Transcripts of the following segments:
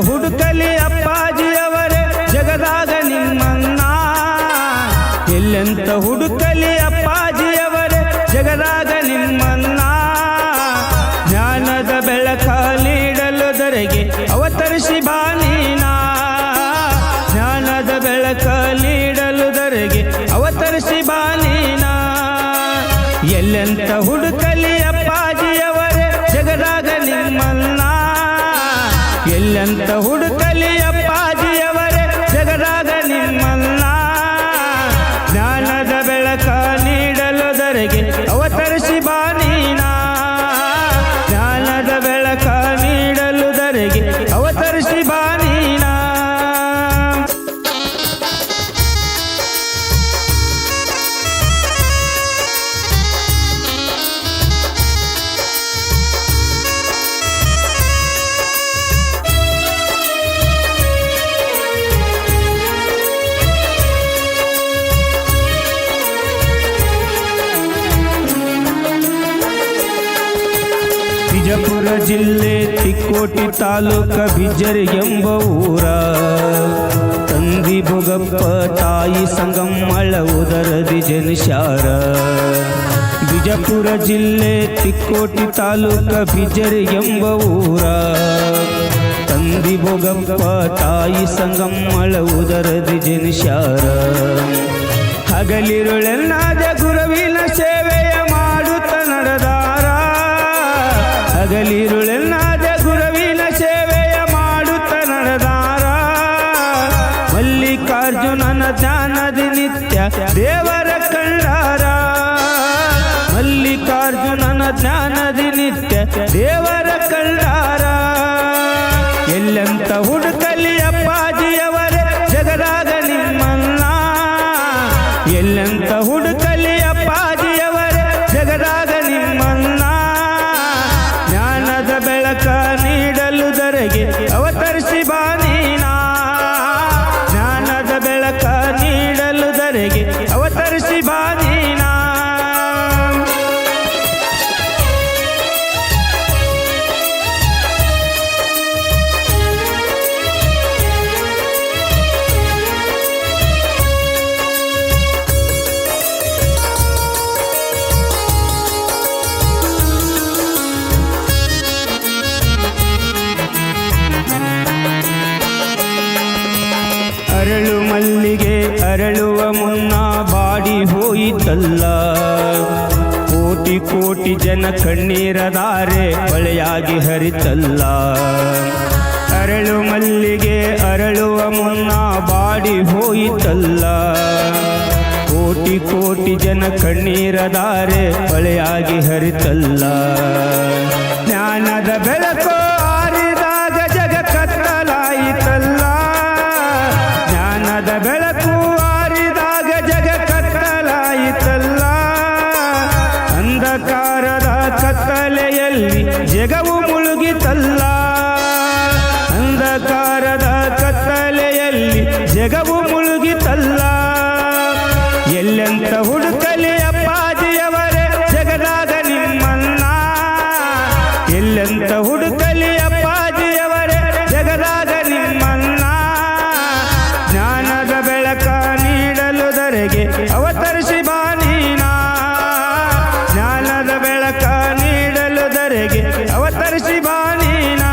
ಹುಡುಕಲಿ ಅಪ್ಪಾಜಿಯವರೇ ಜಗದಾಗ ನಿಮ್ಮನ್ನ ಎಲ್ಲೆಂತ ಹುಡುಕಲಿ ಅಪ್ಪಾಜಿಯವರೇ ಜಗದಾಗ ನಿಮ್ಮನ್ನ ಜ್ಞಾನದ ಬೆಳಕ ನೀಡಲು ಧರೆಗೆ ಅವತರಿಸಿ ಬಾನೀನಾ ಜ್ಞಾನದ ಬೆಳಕ ನೀಡಲು ಧರೆಗೆ ಅವತರಿಸಿ ಬಾನೀನಾ ಎಲ್ಲೆಂತ ಹುಡುಕಲಿ ಅಪ್ಪಾಜಿಯವರೇ ಜಗದಾಗ ನಿಮ್ಮನ್ನ ಎಲ್ಲೆಂತ ಹುಡುಕಲಿ ಅಪ್ಪಾಜಿಯವರೇ ಜಗದಾಗ ನಿಮ್ಮನ್ನ ಜ್ಞಾನದ ಬೆಳಕ ನೀಡಲು ಧರೆಗೆ ಅವತರಿಸಿ ಬಾನೀನಾ ಜ್ಞಾನದ ಬೆಳಕ ನೀಡಲು ಧರೆಗೆ ಅವತರಿಸಿ ಬಾನೀನಾ ವಿಜಯಪುರ ಜಿಲ್ಲೆ ತಿಕೋಟಿ ತಾಲೂಕ ಬಿಜರ್ ಎಂಬ ಊರ ತಂದಿ ಭೋಗಪ್ಪ ತಾಯಿ ಸಂಗಮ್ಮಳ ಉದರದಿ ಜನಿಸ್ಯಾರ ವಿಜಯಪುರ ಜಿಲ್ಲೆ ತಿಕೋಟಿ ತಾಲೂಕ ಬಿಜರ್ ಎಂಬ ಊರ ತಂದಿ ಭೋಗಪ್ಪ ತಾಯಿ ಸಂಗಮ್ಮಳ ಉದರದಿ ಜನಿಸ್ಯಾರ ಹಗಲಿರುಳೆನ್ನಾದ ಗುರುವಿನ ಸೇವೆಯ ಮಾಡುತ್ತ ನಡೆದಾರ ಹಗಲಿರುಳೆನ್ನಾದ ಗುರುವಿನ ಸೇವೆಯ ಮಾಡುತ್ತ ನಡೆದಾರ ಮಲ್ಲಿಕಾರ್ಜುನನ ಧ್ಯಾನದಿ ನಿತ್ಯ ದೇವರ ಕಂಡಾರ ಮಲ್ಲಿಕಾರ್ಜುನನ ಧ್ಯಾನದಿ ನಿತ್ಯ ದೇವರ ಕಂಡಾರ ಎಲ್ಲೆಂತ ಹುಡುಕಲಿ ಅಪ್ಪಾಜಿಯವರೇ ಜಗದಾಗ ನಿಮ್ಮನ್ನ ಎಲ್ಲೆಂತ ಹುಡುಕಲಿ ಅಪ್ಪಾಜಿಯವರೇ ಜಗದಾಗ ನಿಮ್ಮನ್ನ ಜ್ಞಾನದ ಬೆಳಕ ನೀಡಲು ಧರೆಗೆ ಅವತರಿಸಿ ಬಾನೀನಾ ಜ್ಞಾನದ ಬೆಳಕ ನೀಡಲು ಧರೆಗೆ ಅವತರಿಸಿ ಬಾನೀನಾ ಅರಳು ಮಲ್ಲಿಗೆ ಅರಳುವ ಮುನ್ನ ಬಾಡಿ ಹೋಯಿತಲ್ಲ ಕೋಟಿ ಕೋಟಿ ಜನ ಕಣ್ಣೀರದಾರೆ ಹೊಳೆಯಾಗಿ ಹರಿತಲ್ಲ ಅರಳು ಮಲ್ಲಿಗೆ ಅರಳುವ ಮುನ್ನ ಬಾಡಿ ಹೋಯಿತಲ್ಲ ಕೋಟಿ ಕೋಟಿ ಜನ ಕಣ್ಣೀರದಾರೆ ಹೊಳೆಯಾಗಿ ಹರಿತಲ್ಲ ಜ್ಞಾನದ ಬೆಳಕು ಆರಿದಾಗ ಜಗ ಕತ್ತಲಾಯಿತಲ್ಲ ಜ್ಞಾನದ ಬೆಳಕು ಆರಿದಾಗ ಜಗ ಕತ್ತಲಾಯಿತಲ್ಲ ಅಂಧಕಾರದ ಕತ್ತಲೆಯಲ್ಲಿ ಜಗವು ಮುಳುಗಿತಲ್ಲ ಅಂಧಕಾರದ ಕತ್ತಲೆಯಲ್ಲಿ ಜಗವು ಮುಳುಗಿತಲ್ಲ ಎಲ್ಲೆಂತ ಹುಡುಕಲಿ ಅಪ್ಪಾಜಿಯವರೇ ಜಗದಾಗ ನಿಮ್ಮನ್ನ ಎಲ್ಲೆಂತ ಹುಡುಕಲಿ ಅಪ್ಪಾಜಿಯವರೇ ಜಗದಾಗ ನಿಮ್ಮನ್ನ ಜ್ಞಾನದ ಬೆಳಕ ನೀಡಲು ಧರೆಗೆ ಅವತರಿಸಿ ಬಾನೀನಾ ಜ್ಞಾನದ ಬೆಳಕ ನೀಡಲು ಧರೆಗೆ ಅವತರಿಸಿ ಬಾನೀನಾ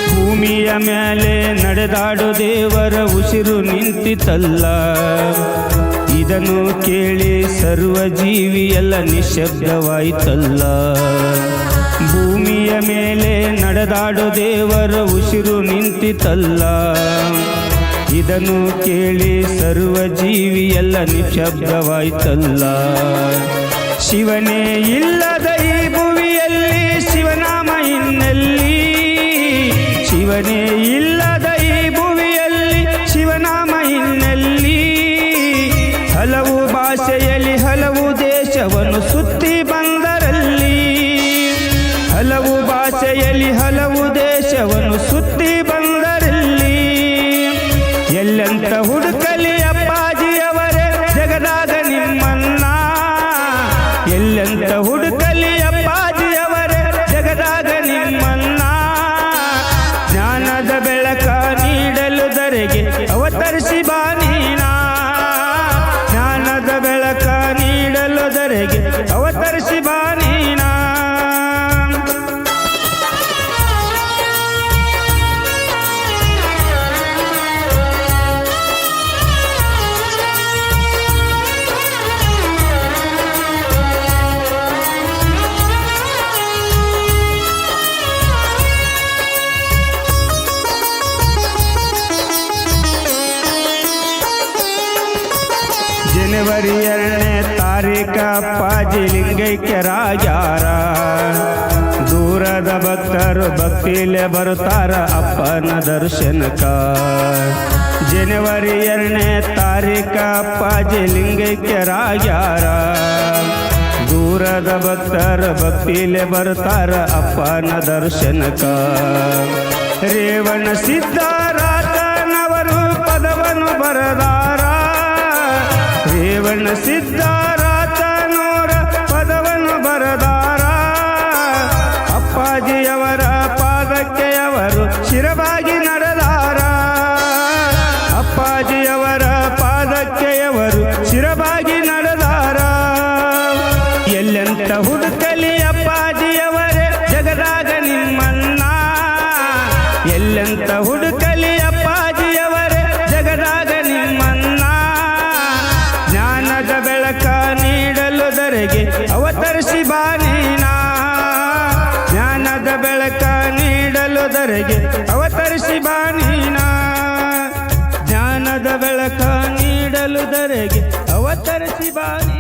ಭೂಮಿಯ ಮೇಲೆ ನಡೆದಾಡು ದೇವರ ಉಸಿರು ನಿಂತಿತಲ್ಲ ಇದನ್ನು ಕೇಳಿ ಸರ್ವ ಜೀವಿಯೆಲ್ಲ ನಿಶ್ಶಬ್ದವಾಯಿತಲ್ಲ ಭೂಮಿಯ ಮೇಲೆ ನಡೆದಾಡು ದೇವರ ಉಸಿರು ನಿಂತಿತಲ್ಲ ಇದನ್ನು ಕೇಳಿ ಸರ್ವ ಜೀವಿಯೆಲ್ಲ ನಿಶ್ಶಬ್ದವಾಯಿತಲ್ಲ ಶಿವನೇ ಇಲ್ಲದ ಈ ಭುವಿಯಲ್ಲಿ ಶಿವನಾಮ ಇನ್ನೆಲ್ಲಿ ಶಿವನೇ ಇಲ್ಲದ ಈ ಭುವಿಯಲ್ಲಿ ಶಿವನಾಮ ಇನ್ನೆಲ್ಲಿ ಹಲವು ದೇಶವನ್ನು ಸುತ್ತಿ ಬಂದರಲ್ಲಿ ಹಲವು ಭಾಷೆಯಲ್ಲಿ ಹಲವು ದೇಶವನ್ನು ಸುತ್ತಿ ಬಂದರಲ್ಲಿ ಎಲ್ಲಂತ ಹುಡುಕಲಿ ಅಪ್ಪಾಜಿಯವರೇ ಜಗದಾಗ ನಿಮ್ಮನ್ನ ಎಲ್ಲಂತ ಹುಡುಕಲಿ ಅಪ್ಪಾಜಿಯವರೇ ಜಗದಾಗ ನಿಮ್ಮನ್ನ ಜ್ಞಾನದ ಬೆಳಕ ನೀಡಲು ಧರೆಗೆ ಅವತರಿಸಿ ಬಾನೀನಾ ಜ್ಞಾನದ ಬೆಳಕ ನೀಡಲು ಧರೆಗೆ ಅವತರಿಸಿ ಬಾನೀನಾ ಜನವರಿ 2ನೇ ತಾರೀಖ ಅಪ್ಪಾಜಿ ಲಿಂಗೈಕ್ಯರಾಗ್ಯಾರ ದೂರದ ಭಕ್ತರು ಭಕ್ತಿಲೆ ಬರುತ್ತಾರ ಅಪ್ಪನ ದರ್ಶನಕ ಜನವರಿ 2ನೇ ತಾರೀಖ ಅಪ್ಪಾಜಿ ಲಿಂಗೈಕ್ಯರಾಗ್ಯಾರ ದೂರದ ಭಕ್ತರು ಭಕ್ತಿಲೆ ಬರುತ್ತಾರ ಅಪ್ಪನ ದರ್ಶನಕ ರೇವಣ ಸಿದ್ಧರಾಜನವರು ಪದವನ್ನು ಬರದಾರ ರೇವಣ ಸಿದ್ಧರಾಜನವರ ಪದವನ್ನು ಬರದಾರ ಅಪ್ಪಾಜಿಯವರ ಪಾದಕ್ಕೆ ಅವರು ಶಿರವಾಗಿ ನಡೆದಾರ ಅಪ್ಪಾಜಿಯವರ ಪಾದಕ್ಕೆ ಅವರು ಶಿರವಾಗಿ ನಡೆದಾರ ಎಲ್ಲೆಂತ ಹುಡುಕಲಿ ಅಪ್ಪಾಜಿಯವರೇ ಜಗದಾಗ ನಿಮ್ಮನ್ನ ಎಲ್ಲೆಂತ ಹುಡುಕಲಿ ಅಪ್ಪಾಜಿಯವರೇ ಜಗದಾಗ ನಿಮ್ಮನ್ನ ಜ್ಞಾನದ ಬೆಳಕ ನೀಡಲು ಧರೆಗೆ ಅವತರಿಸಿ ಬಾನೀನಾ ಜ್ಞಾನದ ಬೆಳಕ ನೀಡಲು ಧರೆಗೆ ಅವತರಿಸಿ ಬಾನೀನಾ ಜ್ಞಾನದ ಬೆಳಕ ನೀಡಲು ಧರೆಗೆ ಅವತರಿಸಿ ಬಾನಿ